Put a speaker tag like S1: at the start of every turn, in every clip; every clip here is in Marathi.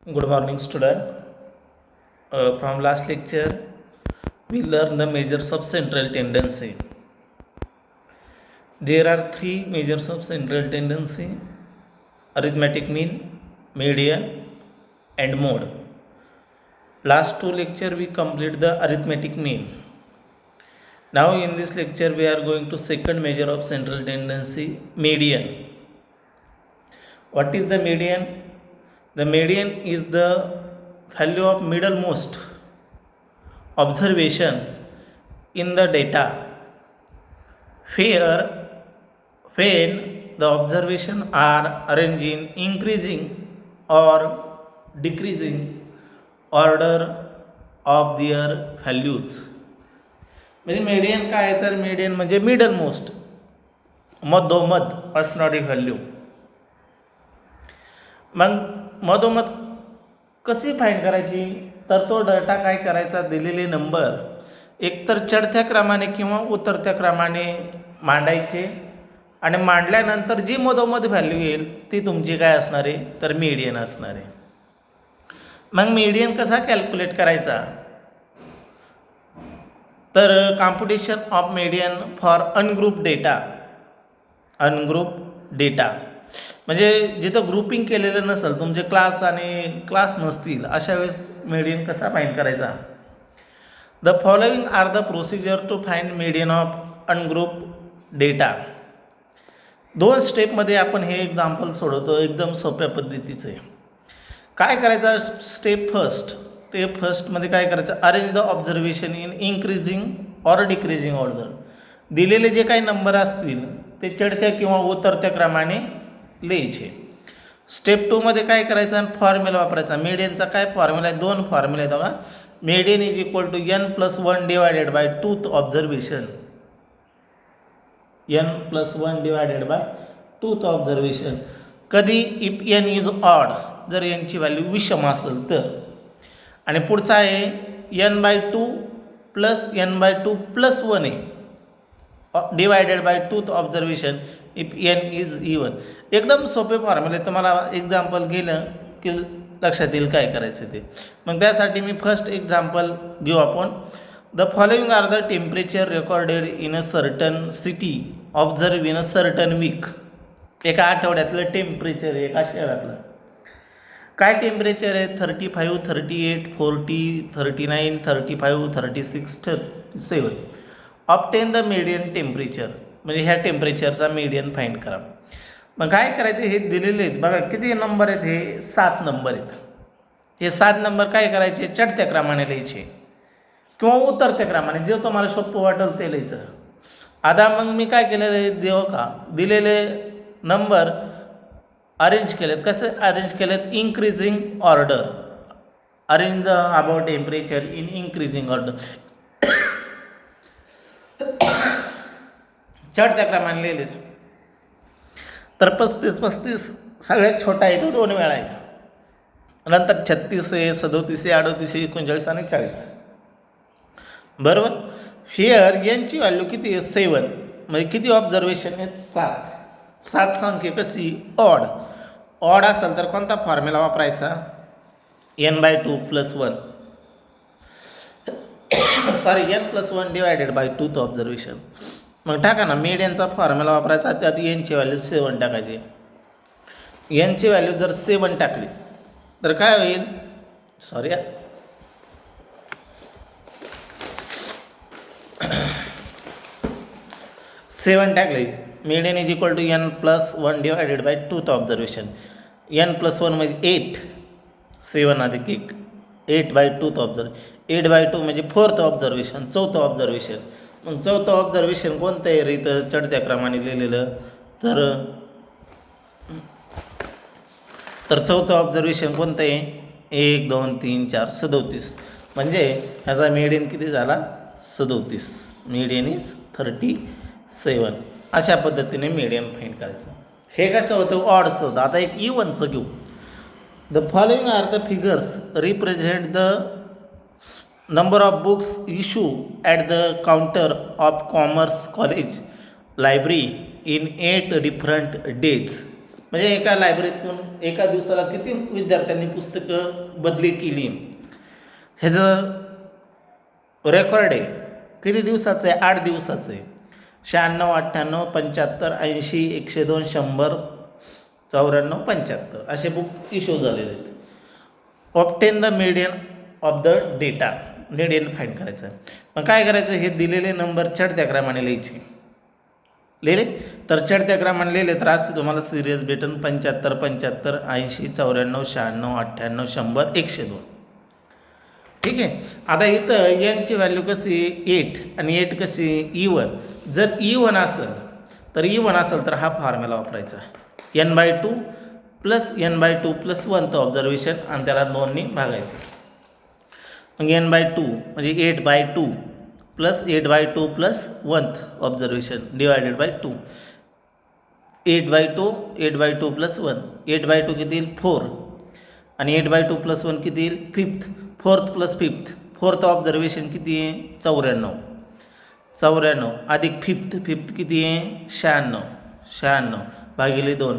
S1: Good morning, student. From last lecture, we learned the measures of central tendency. There are three measures of central tendency: arithmetic mean, median, and mode. Last two lecture we complete the arithmetic mean. Now in this lecture we are going to second measure of central tendency, median. What is the median? The median is the value of middlemost observation in the data where when the observation are arranged in increasing or decreasing order of their values. म्हणजे मीडियन काय आहे तर मीडियन म्हणजे मिडल मोस्ट मधोमध असणारी व्हॅल्यू. मग मधोमध कशी फाईंड करायची तर तो डाटा काय करायचा दिलेले नंबर एकतर चढत्या क्रमाने किंवा उतरत्या क्रमाने मांडायचे आणि मांडल्यानंतर जी मधोमध व्हॅल्यू येईल ती तुमची काय असणार आहे तर मीडियन असणार आहे. मग मीडियन कसा कॅल्क्युलेट करायचा तर computation of median for ungroup data म्हणजे जिथं ग्रुपिंग केलेलं नसेल तुमचे क्लास आणि क्लास नसतील अशा वेळेस मीडियन कसा फाईंड करायचा. The following are the procedure to find median of ungroup data. दोन स्टेपमध्ये आपण हे एक्झाम्पल सोडवतो, एकदम सोप्या पद्धतीचं आहे. काय करायचं स्टेप फर्स्टमध्ये काय करायचं arrange the observation in increasing or decreasing order. दिलेले जे काही नंबर असतील ते चढत्या किंवा उतरत्या क्रमाने लिहायचे. स्टेप 2 मध्ये काय करायचं फॉर्म्युला वापरायचा. मीडियनचा काय फॉर्म्युला आहे दोन फॉर्म्युला आहेत बघा. Median is equal to n+1 divided by two th observation. n+1 divided by two th observation. कधी इफ n इज ऑड जर n ची व्हॅल्यू विषम असेल तर. आणि पुढचा आहे n/2 प्लस n/2 प्लस 1 आहे divided by two th observation if n is even. एकदम सोपे फॉर्म्युले तुम्हाला एक्झाम्पल गेलं की लक्षात येईल काय करायचं ते. मग त्यासाठी मी फर्स्ट एक्झाम्पल घेऊ आपण. The following are the temperature recorded in a certain city observe in a certain week. एका आठवड्यातलं टेम्परेचर एका शहरातलं काय टेम्परेचर आहे 35, 38, 40, 39, 35, 36, 37. ऑब्टेन द मीडियन टेम्परेचर म्हणजे ह्या टेम्परेचरचा मीडियन फाइंड करा. मग काय करायचे हे दिलेले आहेत बघा किती नंबर आहेत हे 7 नंबर आहेत. हे 7 नंबर काय करायचे चढत्या क्रमाने लिहायचे किंवा उतरत्या क्रमाने जे तुम्हाला सोपं वाटेल ते लिहायचं. आता मग मी काय केलेलं आहे देव का दिलेले नंबर अरेंज केलेत. कसे अरेंज केलेत increasing order. Arrange the about temperature in increasing order. चढत्या क्रमाने लिहिलेत. तर 35 सगळ्यात छोटा आहे तो 2 वेळा आहे. नंतर 36 आहे 37 आहे 38 39 आणि 40. बरोबर. हिअर यांची व्हॅल्यू किती आहे 7 म्हणजे किती ऑब्झर्वेशन आहेत 7 संख्या कशी ऑड असेल तर कोणता फॉर्म्युला वापरायचा n/2 plus 1 n+1 divided by two th observation. मग टाका ना मीडियनचा फॉर्म्युला वापरायचा त्यात nची व्हॅल्यू 7 टाकायची. nची व्हॅल्यू जर 7 टाकली तर काय होईल 7 टाकले median is equal to n+1 divided by two th observation. n+1 म्हणजे 8 7 अधिक 1 8 बाय टूथ ऑब्झर्वेशन. 8/2 म्हणजे 4th ऑब्झर्वेशन 4th ऑब्झर्वेशन. मग 4th ऑब्झर्वेशन कोणतं आहे रे तर चढत्या क्रमाने लिहिलेलं तर 4th ऑब्झर्वेशन कोणतं आहे 1 2 3 4 37 म्हणजे ह्याचा मीडियन किती झाला 37. Median is 37. अशा पद्धतीने मीडियन फाइंड करायचं. हे कसं होतं ऑडचं होतं. आता एक इवनचं घेऊ. The following are the figures represent the number of books issued at the counter of Commerce College Library in 8 different days. म्हणजे एका लायब्ररीतून एका दिवसाला किती विद्यार्थ्यांनी पुस्तकं बदली केली ह्याचं रेकॉर्ड आहे. किती दिवसाचं आहे? 8 दिवसाचं आहे. 96, 98, 75, 80, 102, 100, 94, 75 असे बुक इश्यू झालेले आहेत. Obtain the median of the data, median find करायचं. मग काय करायचं? हे दिलेले नंबर चढत्या क्रमाने लिहायचे. लिहिले तर चढत्या क्रमाने लिहिले तर असं तुम्हाला सिरियस भेटन 75, 75, 80, 94, 96, 98, 100, 102. ठीक आहे. आता इथं एनची व्हॅल्यू कशी 8 आणि 8 कशी E1. जर E1 असेल तर हा फॉर्म्युला वापरायचा n/2 plus n/2 plus 1th observation आणि त्याला 2 ने भागायचं. मग n/2 म्हणजे 8/2 plus 8/2 plus 1th observation divided by 2. 8/2 plus 1. 8/2 किती येईल? 4. आणि 8/2 प्लस 1 किती येईल? 5th. 4th plus 5th. 4th observation किती आहे? 94. 94 अधिक 5th किती आहे? 96 भागिले 2.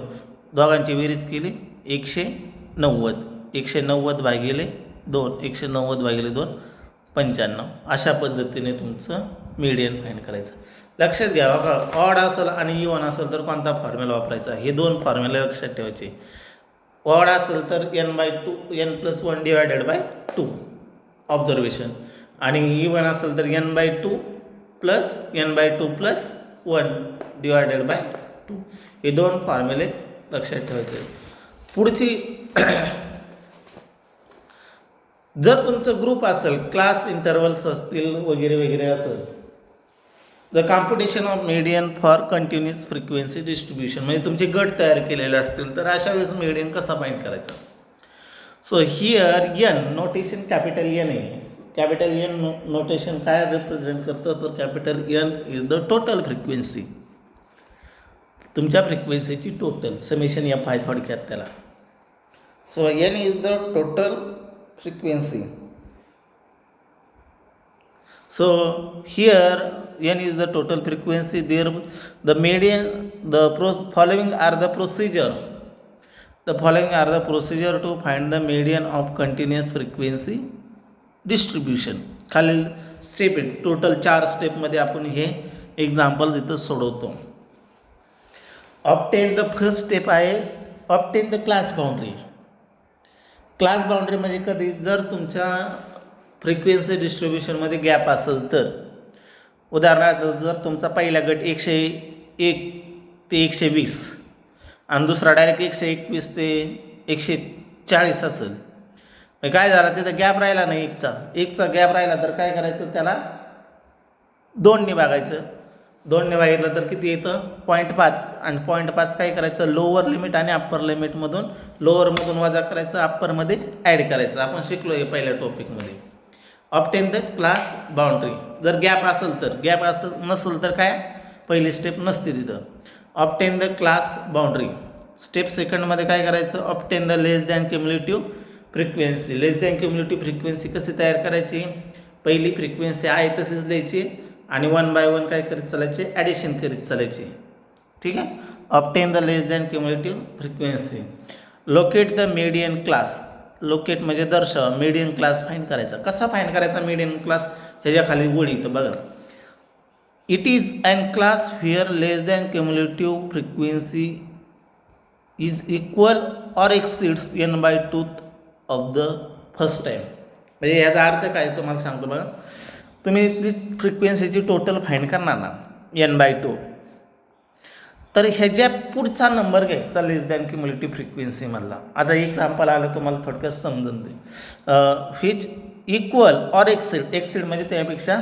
S1: दोघांची बेरीज केली 190. 190 भागिले 2. 190 भागिले 2 95. अशा पद्धतीने तुमचं मीडियन फाईंड करायचं. लक्षात घ्या बघा, ऑड असेल आणि E1 असेल तर कोणता फॉर्म्युला वापरायचा? हे 2 फॉर्म्युला लक्षात ठेवायचे. ऑड असेल तर n/2 n+1 divided bye 2 observation आणि E1 असेल तर n/2 plus n/2 plus 1 divided by 2. हे 2 फॉर्म्युले लक्षात ठेवायचे. पुढची जर तुमचं ग्रुप असेल, क्लास इंटरवल्स असतील वगैरे वगैरे असेल, the competition of median for continuous frequency distribution म्हणजे तुमचे गट तयार केलेले असतील तर अशा वेळेस मीडियन कसा फाइंड करायचा? So here n notation capital N आहे. कॅपिटल N नोटेशन काय रिप्रेझेंट करतं? तर capital N is the total frequency, तुमच्या फ्रिक्वेन्सीची टोटल समेशन F आहे थोडक्यात त्याला. So N is the total frequency. So here n is the total frequency. There the median, following are the procedure. The following are the procedure to find the median of continuous frequency distribution. खालील स्टेप आहे. टोटल 4 स्टेपमध्ये आपण हे एक्झाम्पल इथं सोडवतो. ऑब्टेन द फर्स्ट स्टेप आहे obtain the class boundary. Class boundary म्हणजे कधी जर तुमच्या फ्रिक्वेन्सी डिस्ट्रीब्युशनमध्ये गॅप असेल तर, उदाहरणार्थ जर तुमचा पहिला गट 101 ते 120 आणि दुसरा डायरेक्ट 121 ते 140 असेल, मग काय झालं तिथं गॅप राहिला नाही, एकचा गॅप राहिला तर काय करायचं? त्याला 2 ने भागायचं. 2 ने भागितलं तर किती येतं? 0.5. आणि 0.5 काय करायचं? लोअर लिमिट आणि अप्पर लिमिटमधून, लोअरमधून वजा करायचं, अप्परमध्ये ॲड करायचं. आपण शिकलो आहे पहिल्या टॉपिकमध्ये. Obtain the class boundary. जर गॅप नसेल तर काय? पहिली स्टेप नसते तिथं. Obtain the class boundary. Step सेकंडमध्ये काय करायचं? Obtain the less than cumulative frequency. Less than cumulative frequency कशी तयार करायची? पहिली फ्रिक्वेन्सी आहे तशीच द्यायची आणि 1 by 1 काय करीत चालायचे? ॲडिशन करीत चालायचे. ठीक आहे. Obtain the less than cumulative frequency. Locate the median class. Locate म्हणजे दर्शवा. मीडियन क्लास फाईंड करायचा. कसा फाईंड करायचा मीडियन क्लास? ह्याच्या खाली गोळी तर बघा. It is and class where less than cumulative frequency is equal or exceeds n/2 of the first time. म्हणजे याचा अर्थ काय तुम्हाला सांगतो बघा. तुम्ही ती फ्रिक्वेन्सीची टोटल फाईंड करणार ना n/2, तर ह्याच्या पुढचा नंबर घ्यायचा लेस दॅन क्युम्युलेटिव्ह फ्रिक्वेन्सीमधला. आता एक्झाम्पल आलं तुम्हाला थोडक्यात समजून दे. व्हिच इक्वल ऑर एक्सिड म्हणजे त्यापेक्षा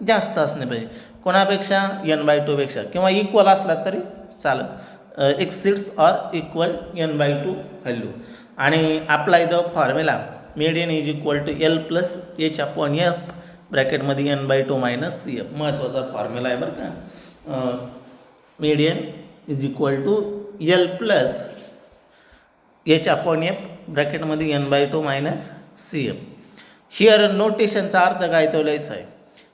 S1: जास्त असणे पाहिजे. कोणापेक्षा? n/2 पेक्षा. किंवा इक्वल असला तरी चालेल. Exceeds or equal n/2 value. आणि apply the formula median is equal to L plus H/F ब्रॅकेटमध्ये n/2 मायनस CF. महत्त्वाचा फॉर्म्युला आहे बरं का. Median is equal to L plus H/F ब्रॅकेटमध्ये n/2 मायनस CF. हिअर नोटेशनचा अर्थ काय तो लिहायचा आहे.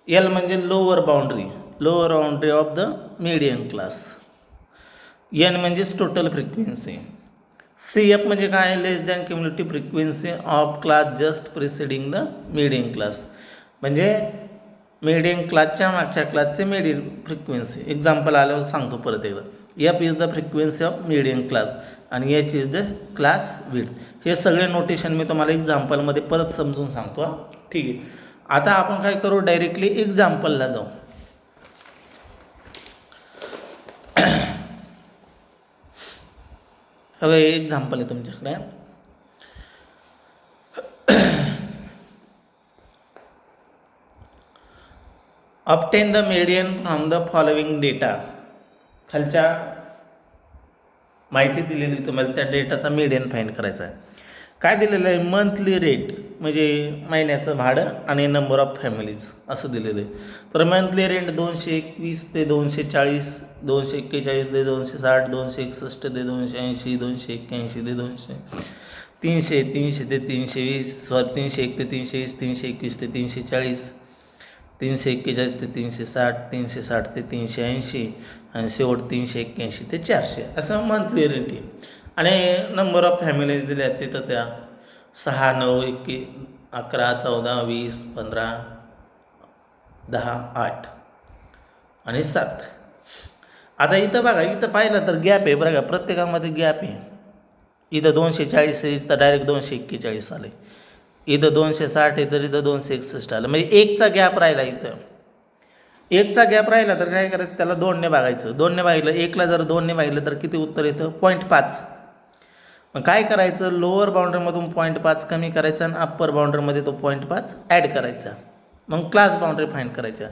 S1: L म्हणजे lower boundary of the median class. N म्हणजेच टोटल फ्रिक्वेन्सी. CF म्हणजे काय, less than cumulative frequency of class just preceding the median class, म्हणजे मीडियन क्लासच्या मागच्या क्लासचे मीडियन फ्रिक्वेन्सी. एक्झाम्पल आल्यावर सांगतो परत एकदा. F is the frequency of median class आणि H is the class width. हे सगळे नोटेशन मी तुम्हाला एक्झाम्पलमध्ये परत समजून सांगतो. ठीक आहे, आता आपण काय करू, डायरेक्टली एक्झाम्पलला जाऊ. हवे एक्झाम्पल आहे तुमच्याकडे. Obtain the median from the following data. खालच्या माहिती दिलेली तुम्हाला त्या डेटाचा मीडियन फाइंड करायचा आहे. काय दिलेलं आहे, मंथली रेट म्हणजे महिन्याचं भाडं आणि नंबर ऑफ फॅमिलीज असं दिलेलं आहे. तर मंथली रेंट 221 ते 240, 241 ते 260, 261 ते 280, 281 ते 200, 300 ते 320, 301 ते 320, 321 ते 340, 341 ते 360, 360 ते 380 आणि शेवट 381 ते 400 असं मंथली रेंट आहे. आणि नंबर ऑफ फॅमिलीज दिल्या आहेत तिथं त्या 6, 9, 11, 14, 20, 15, 10, 8 आणि 7. आता इथं बघा, इथं पाहिलं तर गॅप आहे बरं का, प्रत्येकामध्ये गॅप आहे. इथं 240 आहे, इथं डायरेक्ट 241 आले. इथं 260 आहे तर इथं 261 आलं, म्हणजे एकचा गॅप राहिला. इथं एकचा गॅप राहिला तर काय करायचं, त्याला 2ने भागायचं. 2ने भागितलं, एकला जर 2ने भागितलं तर किती उत्तर येतं, 0.5. मग काय करायचं, लोअर बाउंड्रीमधून 0.5 कमी करायचा आणि अप्पर बाउंड्रीमध्ये तो 0.5 ॲड करायचा. मग क्लास बाउंड्री फाईंड करायच्या.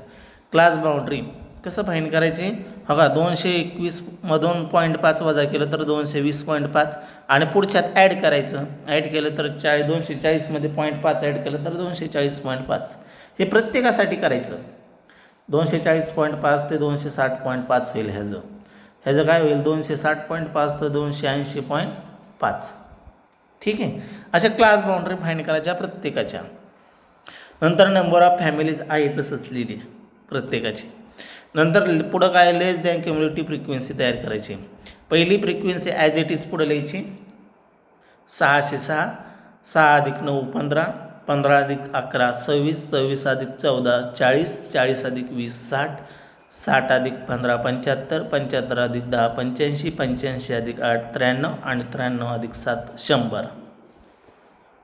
S1: क्लास बाउंड्री कसं फाईंड करायची, बघा 221मधून 0.5 वजा केलं तर 220.5 आणि पुढच्यात ॲड करायचं. ॲड केलं तर 240मध्ये 0.5 ॲड केलं तर 240.5. हे प्रत्येकासाठी करायचं. 240.5 ते 260.5 होईल. ह्याचं काय होईल, 260.5 ते 280.5. ठीक आहे, अशा क्लास बाउंड्री फाईंड करायच्या प्रत्येकाच्या. नंतर नंबर ऑफ फॅमिलीज आहे तसंच लिहिली प्रत्येकाची. नंतर पुढं काय, लेस दॅन क्युम्युलेटिव्ह फ्रिक्वेन्सी तयार करायची. पहिली फ्रिक्वेन्सी ॲज इट इज पुढे लिहायची. 606, 6 अधिक 9 15, 15 अधिक 11 26, 26 अधिक 14 40, 40 अधिक 20 60, 60 अधिक 15 75, 75 अधिक 10 85, 85 अधिक 8 93 आणि 93 अधिक 7 100.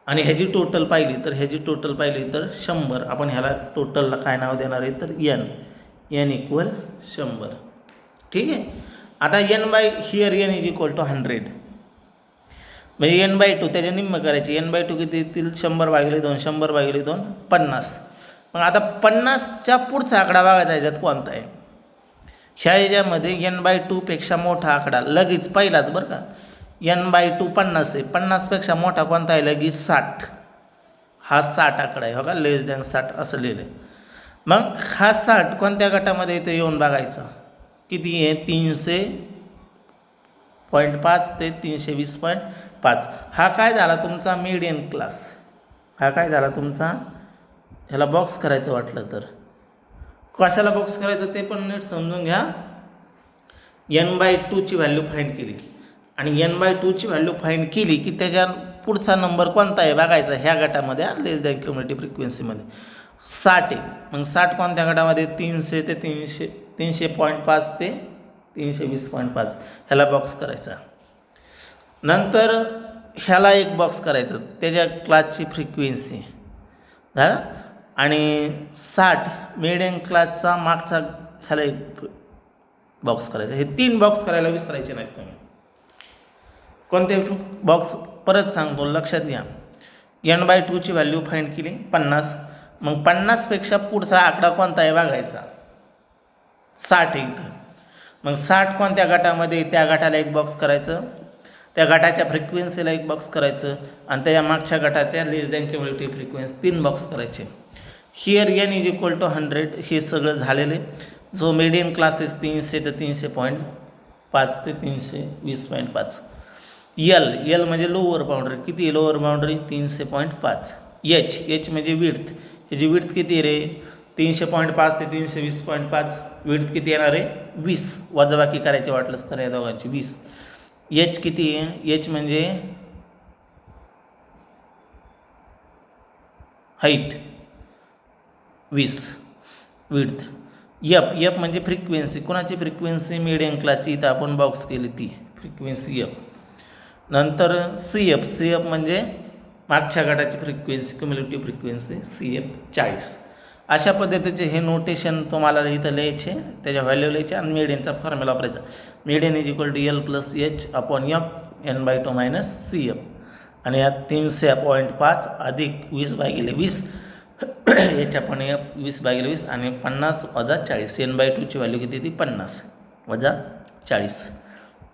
S1: आणि ह्याची टोटल पाहिली तर 100. आपण ह्याला टोटलला काय नाव देणार आहे तर n इक्वल 100. ठीक आहे, आता here n is equal to 100, म्हणजे n/2 त्याच्या निम्म करायचे. n/2 किती येतील, 100/2, 100/2 50. मग आता 50च्या पुढचा आकडा बघायचा ह्याच्यात कोणता आहे. ह्या ह्याच्यामध्ये n/2 पेक्षा मोठा आकडा लगेच पहिलाच बरं का, n/2 50 आहे. 50पेक्षा मोठा कोणता आहे, लगेच 60. हा 60 आकडा आहे. हो का, लेस दॅन 60 असं लिहिलं आहे. मग हा 60 कोणत्या गटामध्ये येतो येऊन बघायचा. किती आहे, 300.5 ते 320.5. हा काय झाला तुमचा मीडियन क्लास. हा काय झाला तुमचा, ह्याला बॉक्स करायचं वाटलं तर. कशाला बॉक्स करायचं ते पण नीट समजून घ्या. n/2 ची व्हॅल्यू फाईंड केली आणि n/2 ची व्हॅल्यू फाईंड केली की त्याच्या पुढचा नंबर कोणता आहे बघायचा. ह्या गटामध्ये लेस दॅन क्युम्युलेटिव्ह फ्रिक्वेन्सीमध्ये 60 आहे. मग 60 कोणत्या गटामध्ये, 300 ते 300.5 ते 320.5. ह्याला बॉक्स करायचा. नंतर ह्याला एक बॉक्स करायचं, त्याच्या क्लासची फ्रिक्वेन्सी झालं. आणि 60 मिडियम क्लासचा मागचा ह्याला एक बॉक्स करायचा. हे 3 बॉक्स करायला विसरायचे नाहीत तुम्ही. कोणते बॉक्स परत सांगतो, लक्षात घ्या. n/2 ची व्हॅल्यू फाईंड केली 50. मग 50पेक्षा पुढचा आकडा कोणता आहे बघायचा, 60 इथं. मग 60 कोणत्या गटामध्ये, त्या गटाला एक बॉक्स करायचं, त्या गटाच्या फ्रिक्वेन्सीला एक बॉक्स करायचं आणि त्याच्या मागच्या गटाच्या less than cumulative frequency 3 box करायचे. हिअर n इज इक्वल टू 100. हे सगळं झालेले. जो मीडियम क्लासेस 300 ते 300.5 ते 320.5. एल म्हणजे लोअर बाउंड्री. किती लोअर बाउंड्री, 300.5. एच म्हणजे विड्थ. ह्याची विड्थ किती रे, 300.5 ते 320.5. विड्थ किती येणार आहे, 20. वजाबाकी करायचे वाटलंच तर या दोघांची 20. एच किती आहे, एच म्हणजे हाईट 20, विड्थ. एफ, एफ म्हणजे फ्रिक्वेन्सी, कोणाची फ्रिक्वेन्सी, मिडियम क्लासची, इथं आपण बॉक्स केली ती फ्रिक्वेन्सी एफ. नंतर सी एफ, सी एफ म्हणजे मागच्या गटाची frequency, cumulative frequency C F 40. अशा पद्धतीचे हे नोटेशन तुम्हाला इथं लिहायचे, त्याच्या व्हॅल्यू लिहायचे आणि मिडियनचा फॉर्म्युला वापरायचा. Median is equal to L plus H upon F n/2 minus C F. आणि यात 300.5 अधिक 20/20 याच्या पण 20/20 आणि 50 वजा 40, n/2 ची व्हॅल्यू किती ती 50 वजा 40.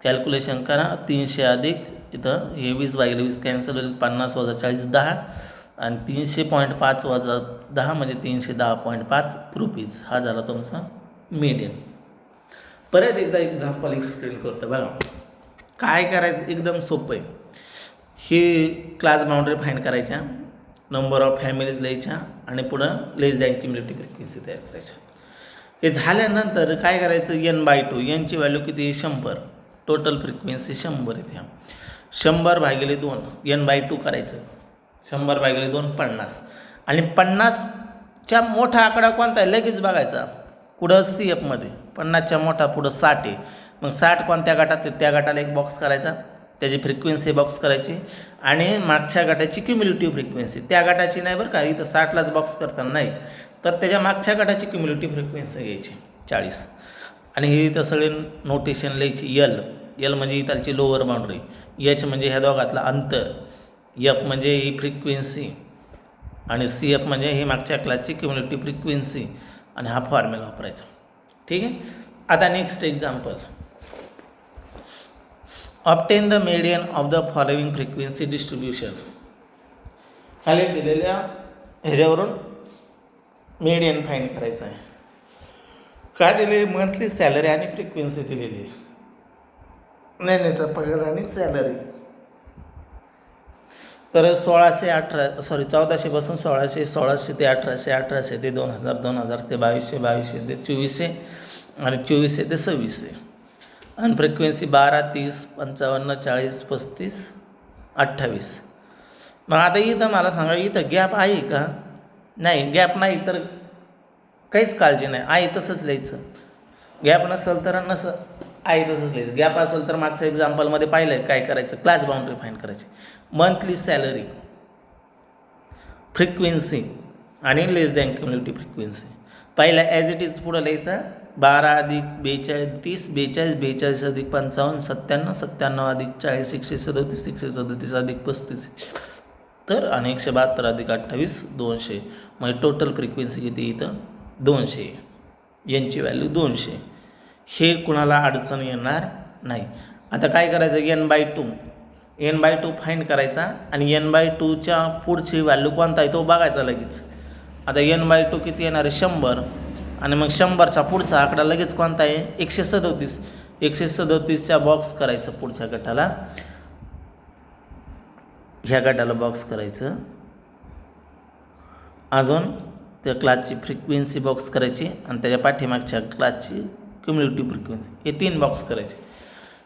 S1: कॅल्क्युलेशन करा. 300 अधिक इथं हे 20/20 कॅन्सल होईल, 50 वजा 40 10 आणि 300.5 वजा 10 म्हणजे 310.5 रुपीज. हा झाला तुमचा मीडियन. परत एकदा एक्झाम्पल एक्सप्लेन करतो बघा. काय करायचं, एकदम सोपं आहे. ही क्लास बाउंड्री फाइंड करायच्या, नंबर ऑफ फॅमिलीज लिहायच्या आणि पुढं लेस दॅन क्युम्युलेटिव्ह फ्रिक्वेन्सी तयार करायच्या. हे झाल्यानंतर काय करायचं, n/2, यांची व्हॅल्यू किती आहे 100, टोटल फ्रिक्वेन्सी 100 येते. 100/2 n/2 करायचं, 100/2 50. आणि 50च्या मोठा आकडा कोणता आहे लगेच बघायचा, पुढं सी एफमध्ये 50च्या मोठा पुढं 60 आहे. मग 60 कोणत्या गटात आहे, त्या गटाला एक बॉक्स करायचा, त्याची फ्रिक्वेन्सी बॉक्स करायची आणि मागच्या गटाची क्युम्युलेटिव्ह फ्रिक्वेन्सी, त्या गटाची नाही बरं का, इथं 60लाच बॉक्स करताना नाही, तर त्याच्या मागच्या गटाची क्युम्युलेटिव्ह फ्रिक्वेन्सी घ्यायची 40. आणि ही इथं सगळे नोटेशन लिहायची. एल, एल म्हणजे इथलची लोअर बाउंड्री, एच म्हणजे ह्या दोघातला अंतर, एफ म्हणजे ही फ्रिक्वेन्सी आणि सी एफ म्हणजे ही मागच्या क्लासची क्युम्युलेटिव्ह फ्रिक्वेन्सी आणि हा फॉर्म्युला वापरायचा. ठीक आहे. आता next example. Obtain the median of the following frequency distribution. खाली दिलेल्या ह्याच्यावरून मीडियन फाइंड करायचं आहे. काय दिले, मंथली सॅलरी आणि फ्रिक्वेन्सी दिलेली आहे, महिन्याचा पगार आणि सॅलरी. तर 1400 पासून 1600, 1600 ते 1800, 1800 ते 2000, 2000 ते 2200, 2200 ते 2400 आणि 2400 ते 2600. आणि फ्रिक्वेन्सी 12, 30, 55, 40, 35, 28. मग आता इथं मला सांगा, इथं गॅप आहे का? नाही, गॅप नाही तर काहीच काळजी नाही, आहे तसंच लिहायचं. गॅप नसेल तर आहे तसंच लिहायचं. गॅप असेल तर मागच्या एक्झाम्पलमध्ये पाहिलं आहे काय करायचं, क्लास बाउंड्री फाइंड करायची. मंथली सॅलरी, फ्रिक्वेन्सी आणि लेस दॅन क्युम्युलेटिव्ह फ्रिक्वेन्सी. पहिला ॲज इट इज पुढं लिहायचं, 12 अधिक 42, 30, 42, 42 अधिक 55, 97, 97 अधिक 40, 137, 137 अधिक 35, तर आणि 172 अधिक 28, 200. म्हणजे टोटल फ्रिक्वेन्सी किती इथं 200, यांची व्हॅल्यू 200. हे कुणाला अडचण येणार नाही. आता काय करायचं, n/2 फाइंड करायचा आणि n/2च्या पुढची व्हॅल्यू कोणता आहे तो बघायचा लगेच. आता n/2 किती येणार आहे 100 आणि मग 100चा पुढचा आकडा लगेच कोणता आहे 137. 137च्या बॉक्स करायचं पुढच्या गटाला, ह्या गटाला बॉक्स करायचं. अजून त्या क्लासची फ्रिक्वेन्सी बॉक्स करायची आणि त्याच्या पाठीमागच्या क्लासची क्युम्युलेटिव्ह फ्रिक्वेन्सी, हे 3 बॉक्स करायचे.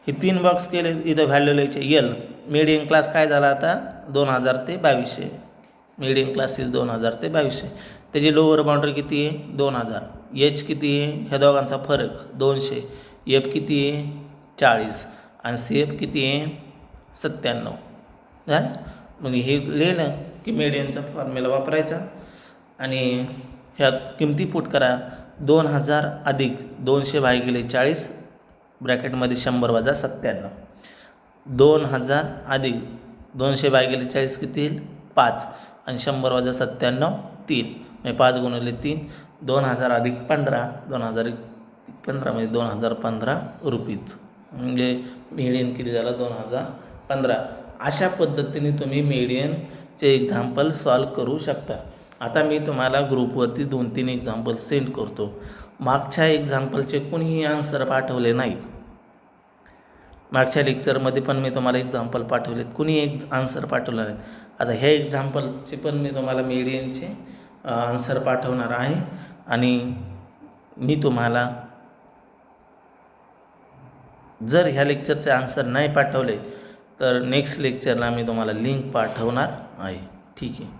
S1: हे 3 बॉक्स केले, इथं व्हॅल्यू लिहायचे. एल मीडियम क्लास काय झाला आता 2000 ते 2200, मीडियम क्लासेस 2000 ते 2200. त्याची लोअर बाउंड्री किती आहे 2000. एच किती आहे, ह्या दोघांचा फरक 200. एफ किती आहे 40 आणि सी एफ किती आहे 97. झालं. म्हणजे हे लिहिलं की मीडियनचा फॉर्म्युला वापरायचा आणि ह्या किमती पुट करा. 2000 अधिक 200/40 ब्रॅकेटमध्ये 100 वजा 97. 2000 अधिक 200/40 किती येईल 5 आणि 100 वजा 97 3, म्हणजे 5 गुणिले 3, 2000 अधिक 15, 2000 15 म्हणजे 2015 रुपीज. म्हणजे मीडियन किती झालं 2015. अशा पद्धतीने तुम्ही मीडियनचे एक्झाम्पल सॉल्व करू शकता. आता मी तुम्हाला ग्रुपवरती 2-3 एक्झाम्पल सेंड करतो. मागच्या एक्झाम्पलचे कोणीही आन्सर पाठवले नाही. मागच्या लेक्चरमध्ये पण मी तुम्हाला एक्झाम्पल पाठवलेत, कुणी एक आन्सर पाठवलं नाही. आता ह्या एक्झाम्पलचे पण मी तुम्हाला मीडियनचे आन्सर पाठवणार आहे आणि मी तुम्हाला जर ह्या लेक्चरचे आन्सर नाही पाठवले तर नेक्स्ट लेक्चरला मी तुम्हाला लिंक पाठवणार आहे. ठीक आहे.